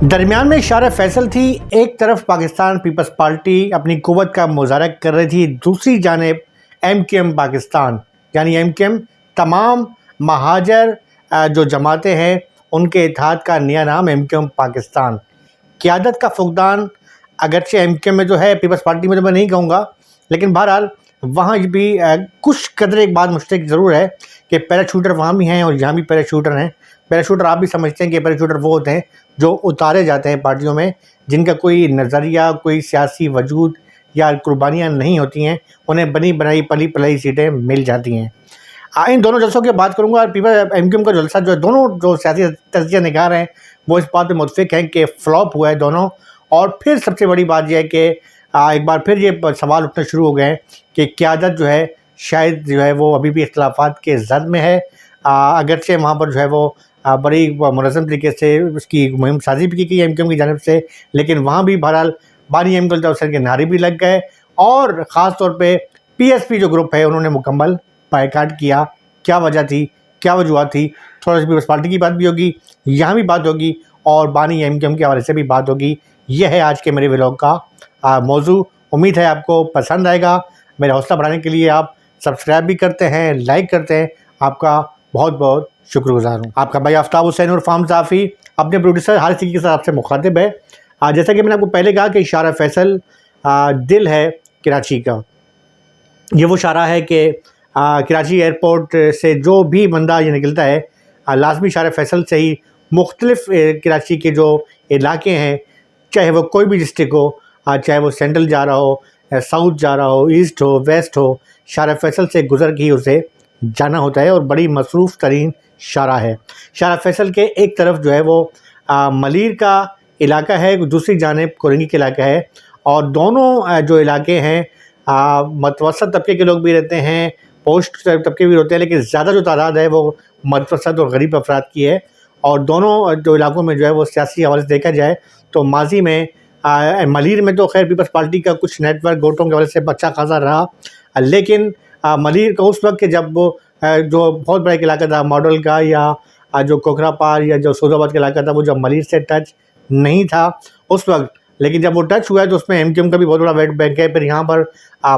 दरमियान में शारा फैसल थी। एक तरफ पाकिस्तान पीपल्स पार्टी अपनी कुव्वत का मुजाहरा कर रही थी, दूसरी जानिब MQM पाकिस्तान यानी MQM तमाम महाजर जो जमातें हैं उनके इत्तेहाद का नया नाम MQM पाकिस्तान। क़यादत का फुकदान अगरचे MQM में जो है, पीपल्स पार्टी में तो मैं नहीं कहूँगा, लेकिन बहरहाल वहाँ भी कुछ कदर एक बात मुश्तरक ज़रूर है कि पैराशूटर वहाँ भी हैं और यहाँ भी पैराशूटर हैं। पैराशूटर आप भी समझते हैं कि पैराशूटर वो होते हैं जो उतारे जाते हैं पार्टियों में, जिनका कोई नज़रिया, कोई सियासी वजूद या कुर्बानियाँ नहीं होती हैं, उन्हें बनी बनाई पली पलाई सीटें मिल जाती हैं। इन दोनों जलसों की बात करूँगा और पीपल MQM का जलसा जो है, दोनों जो सियासी तजिया निगार हैं वो इस बात पर मुत्फिक हैं कि फ्लॉप हुआ है दोनों। और फिर सबसे बड़ी बात यह है कि एक बार फिर ये सवाल उठने शुरू हो गए हैं कि क़यादत जो है शायद जो है वो अभी भी इख्तिलाफ़ात के ज़द में है। अगरचे वहाँ पर जो है वो बड़ी मुनज़्ज़म तरीके से उसकी मुहिम साजी भी की गई MQM की जानिब से, लेकिन वहाँ भी बहरहाल बानी अहमद अफसर के नारे भी लग गए और ख़ास तौर पे PSP जो ग्रुप है उन्होंने मुकम्मल बायकाट किया। क्या वजह थी, क्या वजूहत थी, थोड़ा सा पीपल्स पार्टी की बात भी होगी, यहाँ भी बात होगी और बानी MQM के हवाले से भी बात होगी। यह है आज के मेरे व्लॉग का मौजू। उम्मीद है आपको पसंद आएगा। मेरा हौसला बढ़ाने के लिए आप सब्सक्राइब भी करते हैं, लाइक करते हैं, आपका बहुत बहुत शुक्रगुजार हूँ। आपका भाई आफ्ताब हुसैन और फार्म साफ़ी अपने प्रोड्यूसर हारिस सिद्दीकी के साथ आपसे मुखातिब है। जैसा कि मैंने आपको पहले कहा कि शारा फैसल दिल है कराची का। ये वो शारा है कि कराची एयरपोर्ट से जो भी बंदा ये निकलता है लाजमी शारा फैसल से ही मुख्तलिफ कराची के जो इलाके हैं, चाहे वो कोई भी डिस्ट्रिक्ट हो, चाहे वो सेंट्रल जा रहा हो, साउथ जा रहा हो, ईस्ट हो, वेस्ट हो, शारा फैसल से गुज़र के ही उसे जाना होता है और बड़ी मसरूफ़ तरीन शारा है। शारा फैसल के एक तरफ जो है वो मलीर का इलाका है, दूसरी जानिब कोरंगी का इलाका है और दोनों जो इलाके हैं मतवसत तबके के लोग भी रहते हैं, पोस्ट तबके भी होते हैं, लेकिन ज़्यादा जो तादाद है वो मतवसत और गरीब अफराद की है। और दोनों जो इलाकों में जो है वो सियासी हवाले से देखा जाए तो माजी में मलीर में तो खैर पीपल्स पार्टी का कुछ नेटवर्क वोटों के हवाले से अच्छा खासा रहा, लेकिन मलीर का उस वक्त के जब वो जो बहुत बड़ा इलाका था मॉडल का या जो कोकरापार या जो सौदाबाद का इलाका था, वो जब मलीर से टच नहीं था उस वक्त, लेकिन जब वो टच हुआ है तो उसमें MQM का भी बहुत बड़ा वेट बैंक है। फिर यहाँ पर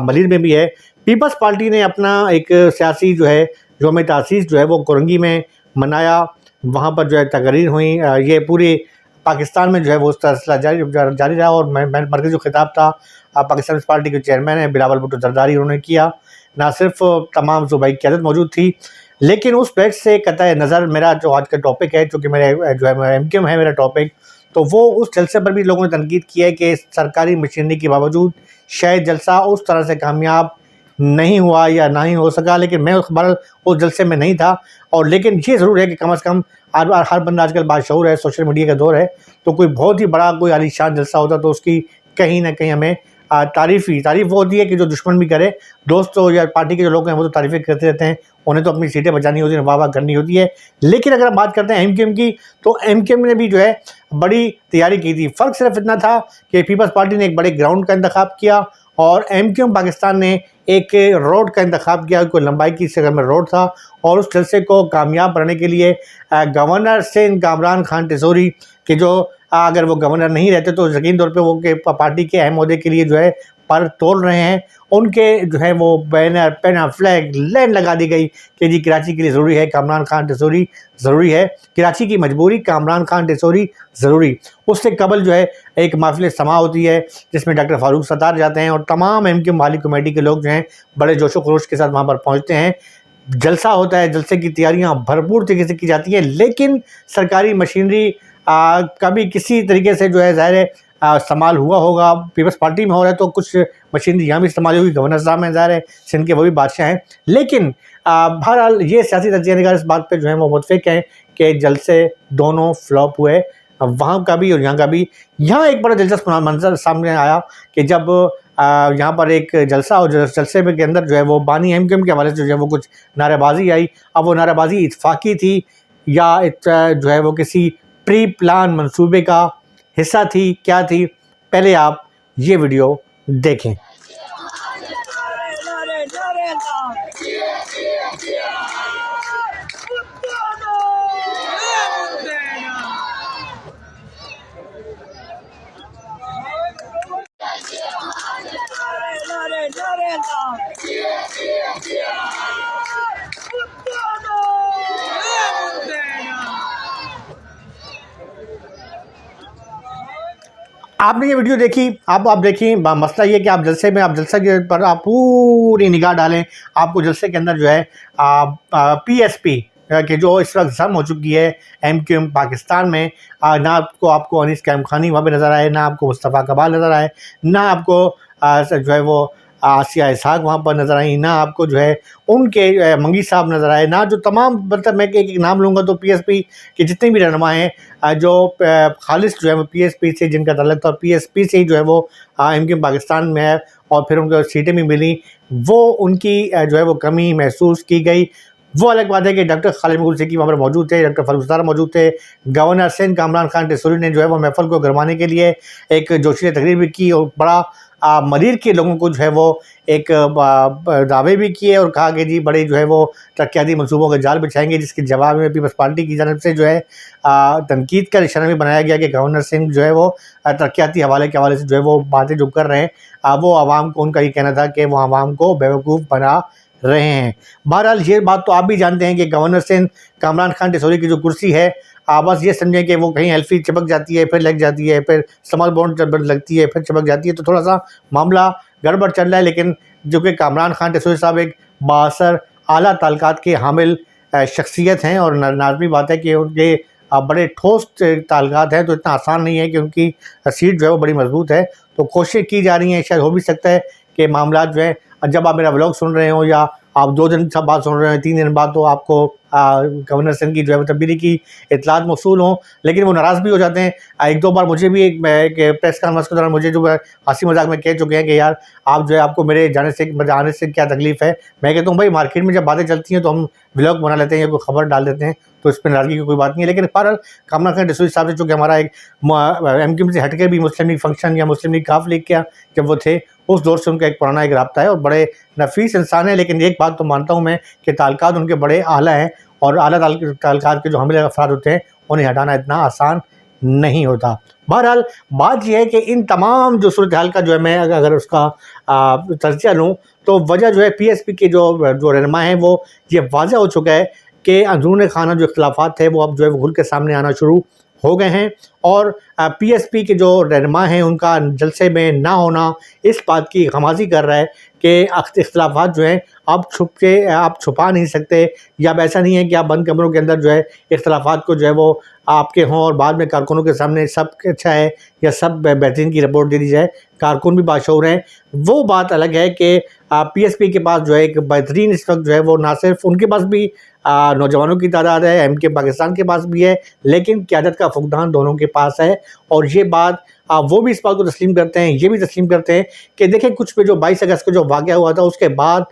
मलीर में भी है। पीपल्स पार्टी ने अपना एक सियासी जो है योम तासीस जो है वो कोरंगी में मनाया, वहाँ पर जो है तकरीर हुई। ये पूरे पाकिस्तान में जो है वो उस सिलसिला जारी रहा और मरकज़ी जो खिताब था पाकिस्तान पार्टी के चेयरमैन है बिलावल भुट्टो जरदारी उन्होंने किया। ना सिर्फ तमाम सूबाई क़यादत मौजूद थी, लेकिन उस बैच से कतई नज़र मेरा जो आज का टॉपिक है, चूँकि मेरे जो है MQM है मेरा टॉपिक, तो वो उस जलसे पर भी लोगों ने तनकीद की है कि सरकारी मशीनरी के बावजूद शायद जलसा उस तरह से कामयाब नहीं हुआ या ना ही हो सका। लेकिन मैं बहरहाल उस जलसे में नहीं था, और लेकिन ये ज़रूर है कि कम से कम हर बंदा आजकल बाशऊर है, सोशल मीडिया का दौर है, तो कोई बहुत ही बड़ा कोई आलीशान जलसा होता तो उसकी कहीं ना कहीं हमें तारीफ़ वो होती है कि जो दुश्मन भी करे, दोस्तों या पार्टी के जो लोग हैं वो तो तारीफ़ें करते रहते हैं, उन्हें तो अपनी सीटें बचानी होती है, वाह वाह करनी होती है। लेकिन अगर हम बात करते हैं MQM की, तो MQM ने भी जो है बड़ी तैयारी की थी। फ़र्क सिर्फ इतना था कि पीपल्स पार्टी ने एक बड़े ग्राउंड का इंतखाब किया और MQM पाकिस्तान ने एक रोड का इंतखाब किया, कोई लंबाई की जगह में रोड था। और उस जलसे को कामयाब बनाने के लिए गवर्नर सिंध कामरान खान टिसोरी के जो अगर वो गवर्नर नहीं रहते तो यकीन तौर पे वो के पार्टी के अहम ओहदे के लिए जो है पर तोड़ रहे हैं, उनके जो है वो बैनर पेना फ्लैग लैंड लगा दी गई कि जी कराची के लिए ज़रूरी है कामरान खान टिसोरी, ज़रूरी है कराची की मजबूरी, कामरान खान टिसोरी ज़रूरी। उससे कबल जो है एक महफिल समा होती है जिसमें डॉक्टर फारूक सत्तार जाते हैं और तमाम MQM वाली कमेटी के लोग जो हैं बड़े जोशो खरोश के साथ वहाँ पर पहुँचते हैं। जलसा होता है, जलसे की तैयारियाँ भरपूर तरीके से की जाती हैं, लेकिन सरकारी मशीनरी कभी किसी तरीके से जो है ज़ाहिर है इस्तेमाल हुआ होगा। पीपल्स पार्टी में हो रहा है तो कुछ मशीनरी यहाँ भी इस्तेमाल होगी, गवर्नर साहब हैं ज़ाहिर है सिंध के वो भी बादशाह हैं। लेकिन बहरहाल ये सियासी तजिया निगार इस बात पे जो है वो मुतफिक हैं कि जलसे दोनों फ्लॉप हुए, वहाँ का भी और यहाँ का भी। यहाँ एक बड़ा दिलचस्प मंजर सामने आया कि जब यहाँ पर एक जलसा और जलसे के अंदर जो है वो बानी MQM के हवाले से जो है वो कुछ नारेबाजी आई। अब वो नारेबाजी इत्तफाकी थी या जो है वो किसी प्री प्लान मंसूबे का हिस्सा थी, क्या थी, पहले आप ये वीडियो देखें। आपने ये वीडियो देखी, आप देखिए, मसला ये कि आप जलसे में, आप जलसा के पर आप पूरी निगाह डालें, आपको जलसे के अंदर जो है पीएसपी कि जो इस वक्त जम हो चुकी है एमक्यूएम पाकिस्तान में, ना आपको अनीस कैम खानी वहाँ पे नज़र आए, ना आपको मुस्तफ़ा कमाल नज़र आए, ना आपको जो है वो आसिया इसहाक वहाँ पर नज़र आई, ना आपको जो है उनके मंगी साहब नज़र आए, ना जो तमाम, मतलब मैं एक नाम लूँगा तो पीएसपी के जितने भी रहनुमा हैं जो खालिस जो है वो पीएसपी से जिनका ताल्लुक था, पीएसपी से ही जो है वो एमक्यूएम पाकिस्तान में है और फिर उनको सीटें भी मिली, वो उनकी जो है वो कमी महसूस की गई। वो अलग बात है कि डॉक्टर खालिद महमूद सिद्दीकी वहाँ पर मौजूद थे, डॉक्टर फरूख सत्तार मौजूद थे, गवर्नर सिंध कामरान खान टेसूरी ने जो है वो महफल को गरमाने के लिए एक जोशीला तकरीर भी की और बड़ा मरीर के लोगों को जो है वो एक दावे भी किए और कहा कि जी बड़े जो है वो तरक्याती मनसूबों के जाल बिछाएंगे, जिसके जवाब में पीपल्स पार्टी की जानब से जो है तनकीद का निशाना भी बनाया गया कि गवर्नर सिंह जो है वो तरक्याती हवाले के हवाले से जो है वो बातें जो कर रहे हैं वो आवाम को, उनका ये कहना था कि वो आवाम को बेवकूफ़ बना रहे हैं। बहरहाल ये बात तो आप भी जानते हैं कि गवर्नर सिंध कामरान खान टेसूरी की जो कुर्सी है, बस ये समझें कि वो कहीं एल्फी चिपक जाती है, फिर लग जाती है, फिर स्मॉल बॉन्ड लगती है, फिर चिपक जाती है, तो थोड़ा सा मामला गड़बड़ चल रहा है। लेकिन जो कि कामरान खान टेसूरी साहब एक बाअसर आला ताल्लुकात के हामिल शख्सियत हैं और लाज़मी बात है कि उनके बड़े ठोस ताल्लुकात हैं, तो इतना आसान नहीं है कि उनकी सीट जो है वो बड़ी मजबूत है। तो कोशिश की जा रही हैं, शायद हो भी सकता है कि मामला जो है, जब आप मेरा व्लॉग सुन रहे हो या आप 2 दिन सब बात सुन रहे हो, 3 दिन बाद तो आपको गवर्नर सिंह की जो है तब्दीली की इतलात मौसूल हों, लेकिन वो नाराज़ भी हो जाते हैं। 1-2 बार मुझे भी एक प्रेस कॉन्फ्रेंस के दौरान मुझे जो हंसी मजाक में कह चुके हैं कि यार आप जो है, आपको मेरे आने से क्या तकलीफ़ है। मैं कहता हूँ भाई, मार्केट में जब बातें चलती हैं तो हम व्लॉग बना लेते हैं या कोई खबर डाल देते हैं, तो इस पर नाराज़गी की कोई बात नहीं है। लेकिन बहरहाल कामरान खान टेसूरी साहब से चूँकि हमारा एक एमक्यूएम से हटके भी मुस्लिम लीग फंक्शन या मुस्लिम लीग काफ लीग क्या जब वो थे, उस दौर से उनका एक पुराना एक रब्ता है और बड़े नफीस इंसान है। लेकिन एक बात तो मानता हूँ मैं कि ताल्लुकात उनके बड़े आला हैं और आला ताल्लुकात के जो हामिल अफराद होते हैं उन्हें हटाना इतना आसान नहीं होता। बहरहाल बात यह है कि इन तमाम जो सूरत हाल का जो है, मैं अगर उसका तज़किया लूँ तो वजह जो है पीएसपी के जो रहनुमा हैं वो ये वाज़ह हो चुका है कि अंदरूनी खाना जो इख्तिलाफ़ात थे वो अब जो है वो खुल के सामने आना शुरू हो गए हैं और पीएसपी के जो रहनुमा हैं उनका जलसे में ना होना इस बात की गमाज़ी कर रहा है कि इख्तिलाफ़ात जो हैं आप छुपा नहीं सकते, या अब ऐसा नहीं है कि आप बंद कमरों के अंदर जो है इख्तिलाफ़ात को जो है वो आपके हों और बाद में कारकुनों के सामने सब अच्छा है या सब बेहतरीन की रिपोर्ट दे दी जाए, कारकुन भी बाशऊर हैं। वो बात अलग है कि पीएसपी के पास जो है एक बेहतरीन इस वक्त जो है वो ना सिर्फ उनके पास भी नौजवानों की तादाद है, एमक्यूएम पाकिस्तान के पास भी है, लेकिन क़यादत का फुकदान दोनों के पास है। और ये बात वो भी इस बात को तस्लीम करते हैं, ये भी तस्लीम करते हैं कि देखें कुछ पे जो 22 अगस्त को जो वाक़या हुआ था उसके बाद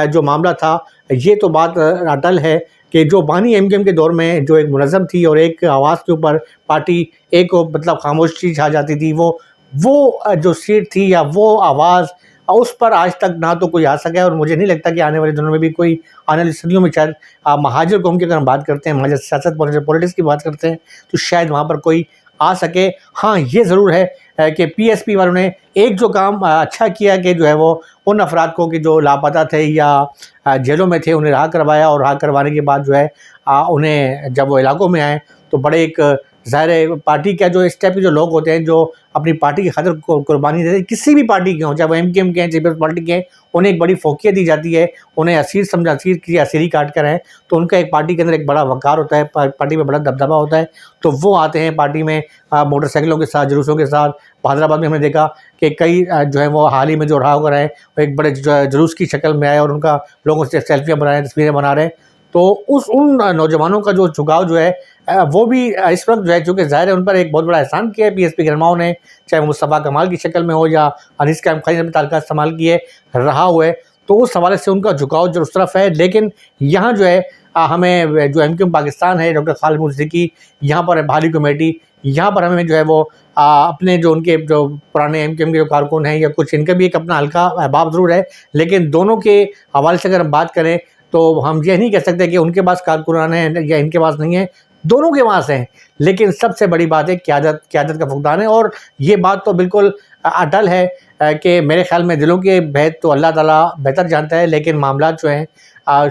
जो मामला था, ये तो बात अटल है कि जो बानी एमक्यूएम के दौर में जो एक मुनज़्ज़म थी और एक आवाज़ के ऊपर पार्टी एक मतलब खामोशी छा जाती थी, वो जो सीट थी या वो आवाज़, उस पर आज तक ना तो कोई आ सका है और मुझे नहीं लगता कि आने वाले दिनों में भी कोई, आने वाली सदियों में शायद महाजर कौम की अगर हम बात करते हैं, महाजर सियासत पॉलिटिक्स की बात करते हैं, तो शायद वहाँ पर कोई आ सके। हाँ, ये ज़रूर है कि पीएसपी वालों ने एक जो काम अच्छा किया कि जो है वो उन अफराद को कि जो लापता थे या जेलों में थे उन्हें रहा करवाया, और रहा करवाने के बाद जो है उन्हें जब वो इलाकों में आए तो बड़े एक ज़ाहिर है पार्टी का जो इस टाइप के जो लोग होते हैं जो अपनी पार्टी की खातिर कुर्बानी देते हैं, किसी भी पार्टी के हों, चाहे वो एमक्यूएम के हैं, पीपल्स पार्टी के हैं, उन्हें एक बड़ी फोकियत दी जाती है, उन्हें असीर की असीरी काट कर है, तो उनका एक पार्टी के अंदर एक बड़ा वक़ार होता है, पार्टी में बड़ा दबदबा होता है। तो वो आते हैं पार्टी में मोटरसाइकिलों के साथ, जुलूसों के साथ। हैदराबाद में हमने देखा कि कई जो है वो हाल ही में जो रहा हो रहे हैं वो एक बड़े जुलूस की शक्ल में आए और उनका लोगों से सेल्फियाँ बना रहे हैं, तस्वीरें बना रहे हैं। तो उन नौजवानों का जो झुकाव जो है वो भी इस वक्त जो है, चूँकि ज़ाहिर है उन पर एक बहुत बड़ा एहसान किया है पीएसपी के रहनुमाओं ने, चाहे वो मुस्तफ़ा कमाल की शक्ल में हो या अनीस कैम खानी ने ताल्लुकात इस्तेमाल किए रहा हुआ है, तो उस हवाले से उनका झुकाव जो उस तरफ है। लेकिन यहाँ जो है हमें जो एमक्यूएम पाकिस्तान है, डॉक्टर खालिद महमूद सिद्दीकी यहाँ पर है, बहाली कमेटी, यहाँ पर हमें जो है वो अपने जो उनके जो पुराने एमक्यूएम के जो कारकुन हैं या कुछ, इनका भी एक अपना हल्का अहबाब ज़रूर है, लेकिन दोनों के हवाले से अगर हम बात करें तो हम ये नहीं कह सकते कि उनके पास कारकुनान हैं या इनके पास नहीं है, दोनों के पास हैं। लेकिन सबसे बड़ी बात है क़यादत का फुकदान है, और ये बात तो बिल्कुल अटल है कि मेरे ख़्याल में दिलों के भेद तो अल्लाह ताला बेहतर जानता है, लेकिन मामला जो हैं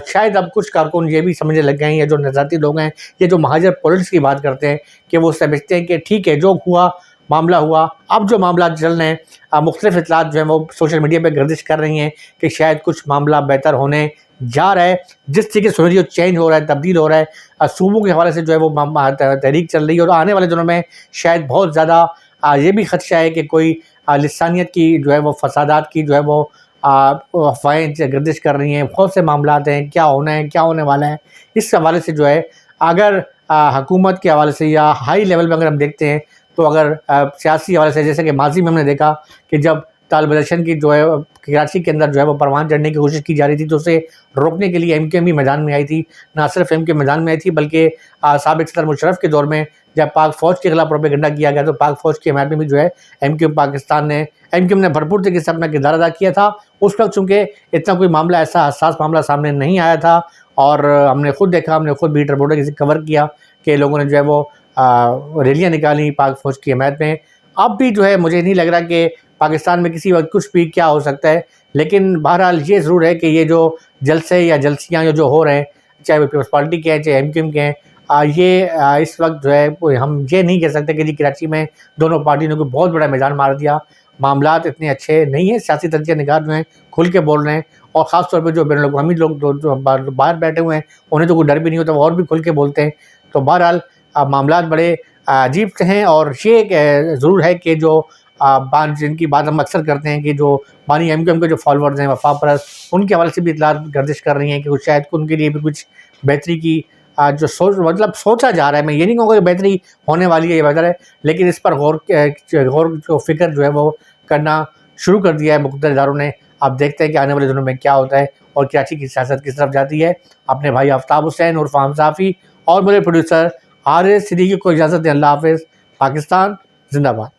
शायद अब कुछ कारकुन ये भी समझने लग गए हैं, या जो नज़ाती लोग हैं, ये जो महाजर पॉलिटिक्स की बात करते हैं, कि वो समझते हैं कि ठीक है जो हुआ मामला हुआ। अब जो मामला चल रहे हैं, मुख्तलिफ इतलात जो हैं वो सोशल मीडिया पे गर्दिश कर रही हैं कि शायद कुछ मामला बेहतर होने जा रहा है। जिस तरीके से जो चेंज हो रहा है, तब्दील हो रहा है, सूबों के हवाले से जो है वो तहरीक चल रही है, और आने वाले दिनों में शायद बहुत ज़्यादा ये भी खदशा है कि कोई लिसानियत की जो है वो फसादात की जो है वो अफवाहें गर्दिश कर रही हैं। बहुत से मामलात हैं, क्या होना है, क्या होने वाला है। इस हवाले से जो है अगर हुकूमत के हवाले से या हाई लेवल में अगर हम देखते हैं, तो अगर सियासी हवाले से, जैसे कि माजी में हमने देखा कि जब तालिब-ए-दर्शन की जो है कराची के अंदर जो है वो परवान चढ़ने की कोशिश की जा रही थी, तो उसे रोकने के लिए एमक्यूएम भी मैदान में आई थी। ना सिर्फ एमक्यूएम मैदान में आई थी, बल्कि साबिक़ सदर मुशर्रफ के दौर में जब पाक फ़ौज के खिलाफ प्रोपेगेंडा किया गया, तो पाक फ़ौज की हिमायत में भी जो है एमक्यूएम ने भरपूर तरीके से अपना किरदार अदा किया था। उस वक्त चूँकि इतना कोई मामला, ऐसा हसास मामला सामने नहीं आया था, और हमने खुद देखा, हमने खुद बीट रिपोर्टर से कवर किया कि लोगों ने जो है वो रैलियाँ निकाली पाक फ़ौज की हिमायत में। अब भी जो है मुझे नहीं लग रहा कि पाकिस्तान में किसी वक्त कुछ भी क्या हो सकता है, लेकिन बहरहाल ये ज़रूर है कि ये जो जलसे या जलसियाँ जो हो रहे हैं, चाहे वो पीपल्स पार्टी के हैं, चाहे एमक्यूएम के हैं, ये इस वक्त जो है हम ये नहीं कह सकते कि जी कराची में दोनों पार्टियों ने कोई बहुत बड़ा मैदान मार दिया। मामलात इतने अच्छे नहीं हैं, सियासी तज्ज़िया निगार जो हैं खुल के बोल रहे हैं, और ख़ास तौर पे जो बैनुल-अक़वामी लोग जो बाहर बैठे हुए हैं, उन्हें तो कोई डर भी नहीं होता, वो और भी खुल के बोलते हैं। तो बहरहाल मामलात बड़े अजीब से हैं, और ये ज़रूर है कि जो जिनकी बात हम अक्सर करते हैं कि जो बानी एमक्यूएम के जो फॉलोअर्स हैं, वफापरस्त, उनके हवाले से भी इत्तलात गर्दिश कर रही हैं कि शायद उनके लिए भी कुछ बेहतरी की जो सोचा जा रहा है। मैं ये नहीं कहूँगा कि बेहतरी होने वाली है, ये बेहतर है, लेकिन इस पर गौर जो फ़िक्र जो है वो करना शुरू कर दिया है मुख्तलिफ इदारों ने। अब देखते हैं कि आने वाले दिनों में क्या होता है और कराची की सियासत किस तरफ जाती है। अपने भाई आफ्ताब हुसैन उर्फ हमसाफ़ी और मेरे प्रोड्यूसर आरिज़ सिद्दीकी को इजाज़त दें। अल्लाह हाफ़िज़। पाकिस्तान ज़िंदाबाद।